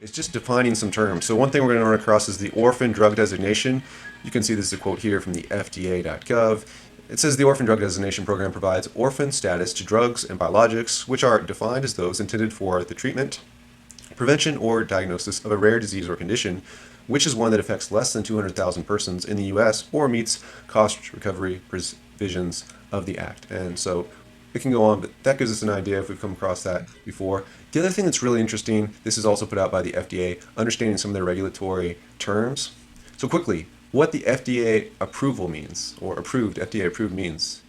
It's just defining some terms. So one thing we're going to run across is the Orphan Drug Designation. You can see this is a quote here from the FDA.gov. It says the Orphan Drug Designation Program provides orphan status to drugs and biologics, which are defined as those intended for the treatment, prevention, or diagnosis of a rare disease or condition, which is one that affects less than 200,000 persons in the U.S. or meets cost recovery provisions of the Act. And so it can go on, but that gives us an idea if we've come across that before. The other thing that's really interesting, this is also put out by the FDA, understanding some of their regulatory terms. So quickly, what the FDA approval means, or approved, FDA approved means.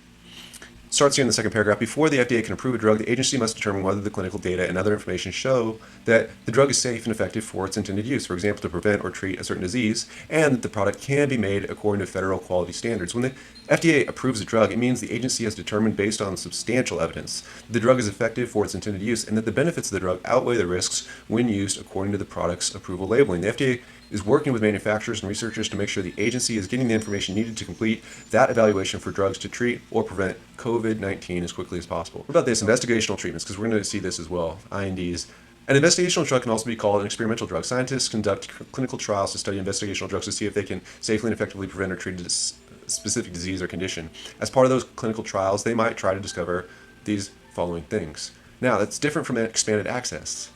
Starts here in the second paragraph. Before the FDA can approve a drug, the agency must determine whether the clinical data and other information show that the drug is safe and effective for its intended use, for example, to prevent or treat a certain disease, and that the product can be made according to federal quality standards. When the FDA approves a drug, it means the agency has determined based on substantial evidence that the drug is effective for its intended use and that the benefits of the drug outweigh the risks when used according to the product's approval labeling. The FDA is working with manufacturers and researchers to make sure the agency is getting the information needed to complete that evaluation for drugs to treat or prevent COVID-19 as quickly as possible. What about this? Investigational treatments, because we're going to see this as well, INDs. An investigational drug can also be called an experimental drug. Scientists conduct clinical trials to study investigational drugs to see if they can safely and effectively prevent or treat a specific disease or condition. As part of those clinical trials, they might try to discover these following things. Now, that's different from expanded access.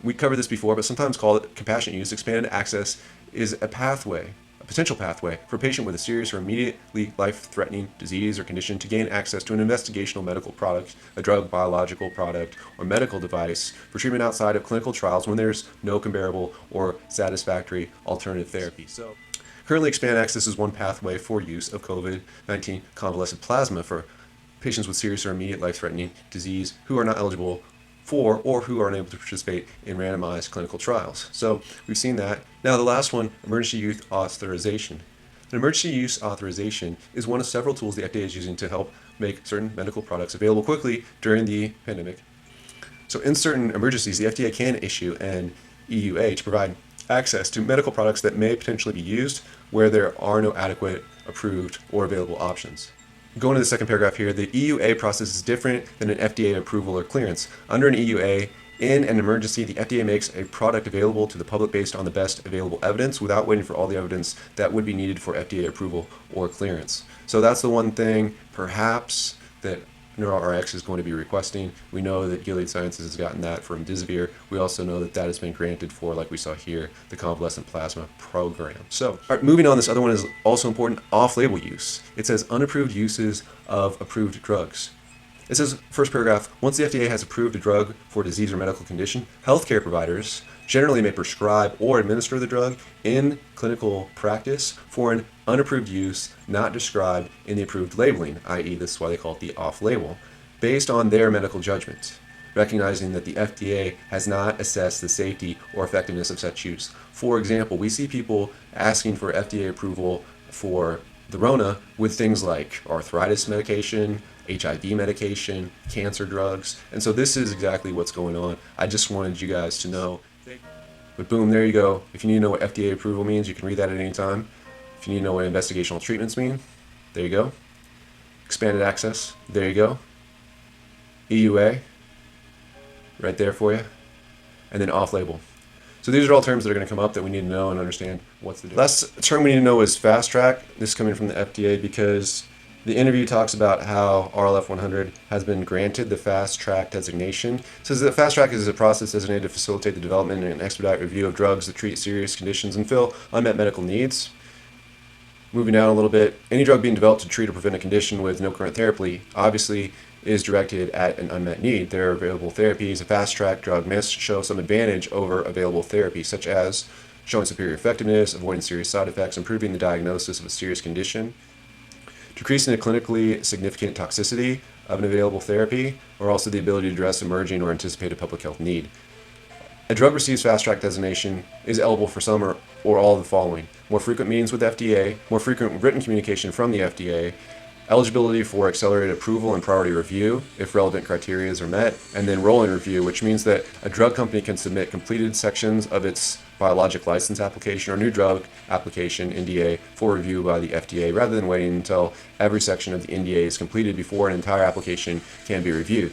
We covered this before, but sometimes called it compassionate use. Expanded access is a pathway, a potential pathway for a patient with a serious or immediately life-threatening disease or condition to gain access to an investigational medical product, a drug, biological product, or medical device for treatment outside of clinical trials when there's no comparable or satisfactory alternative therapy. So, currently, expanded access is one pathway for use of COVID-19 convalescent plasma for patients with serious or immediate life-threatening disease who are not eligible for or who are unable to participate in randomized clinical trials. So we've seen that. Now the last one, emergency use authorization. An emergency use authorization is one of several tools the FDA is using to help make certain medical products available quickly during the pandemic. So in certain emergencies, the FDA can issue an EUA to provide access to medical products that may potentially be used where there are no adequate, approved, or available options. Going to the second paragraph here, the EUA process is different than an FDA approval or clearance. Under an EUA, in an emergency, the FDA makes a product available to the public based on the best available evidence without waiting for all the evidence that would be needed for FDA approval or clearance. So that's the one thing, perhaps, that NeuroRx is going to be requesting. We know that Gilead Sciences has gotten that for remdesivir. We also know that that has been granted for, like we saw here, the convalescent plasma program. So, all right, moving on, this other one is also important, off-label use. It says unapproved uses of approved drugs. It says, first paragraph, once the FDA has approved a drug for a disease or medical condition, healthcare providers generally may prescribe or administer the drug in clinical practice for an unapproved use not described in the approved labeling, i.e. this is why they call it the off-label, based on their medical judgment, recognizing that the FDA has not assessed the safety or effectiveness of such use. For example, we see people asking for FDA approval for the Rona with things like arthritis medication, HIV medication, cancer drugs, and so this is exactly what's going on. I just wanted you guys to know. But boom, there you go. If you need to know what FDA approval means, you can read that at any time. If you need to know what investigational treatments mean, there you go. Expanded access, there you go. EUA, right there for you. And then off-label. So these are all terms that are going to come up that we need to know and understand what's the difference. Last term we need to know is fast track. This is coming from the FDA because the interview talks about how RLF 100 has been granted the fast track designation. It says that fast track is a process designated to facilitate the development and expedite review of drugs that treat serious conditions and fill unmet medical needs. Moving down a little bit, any drug being developed to treat or prevent a condition with no current therapy obviously is directed at an unmet need. There are available therapies. A fast track drug must show some advantage over available therapy, such as showing superior effectiveness, avoiding serious side effects, improving the diagnosis of a serious condition, decreasing the clinically significant toxicity of an available therapy, or also the ability to address emerging or anticipated public health need. A drug receives fast track designation is eligible for some or all of the following: more frequent meetings with FDA, more frequent written communication from the FDA, eligibility for accelerated approval and priority review if relevant criteria are met, and then rolling review, which means that a drug company can submit completed sections of its biologic license application or new drug application, NDA, for review by the FDA rather than waiting until every section of the NDA is completed before an entire application can be reviewed.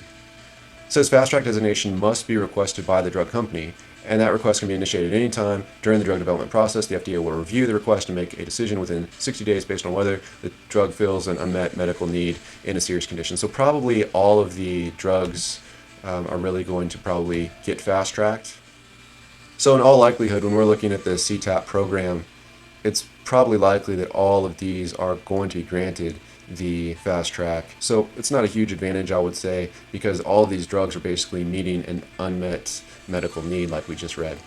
It says fast track designation must be requested by the drug company, and that request can be initiated anytime during the drug development process. The FDA will review the request and make a decision within 60 days based on whether the drug fills an unmet medical need in a serious condition. So probably all of the drugs are really going to probably get fast-tracked. So in all likelihood, when we're looking at the CTAP program, it's probably likely that all of these are going to be granted the fast track. So it's not a huge advantage, I would say, because all of these drugs are basically meeting an unmet medical need like we just read.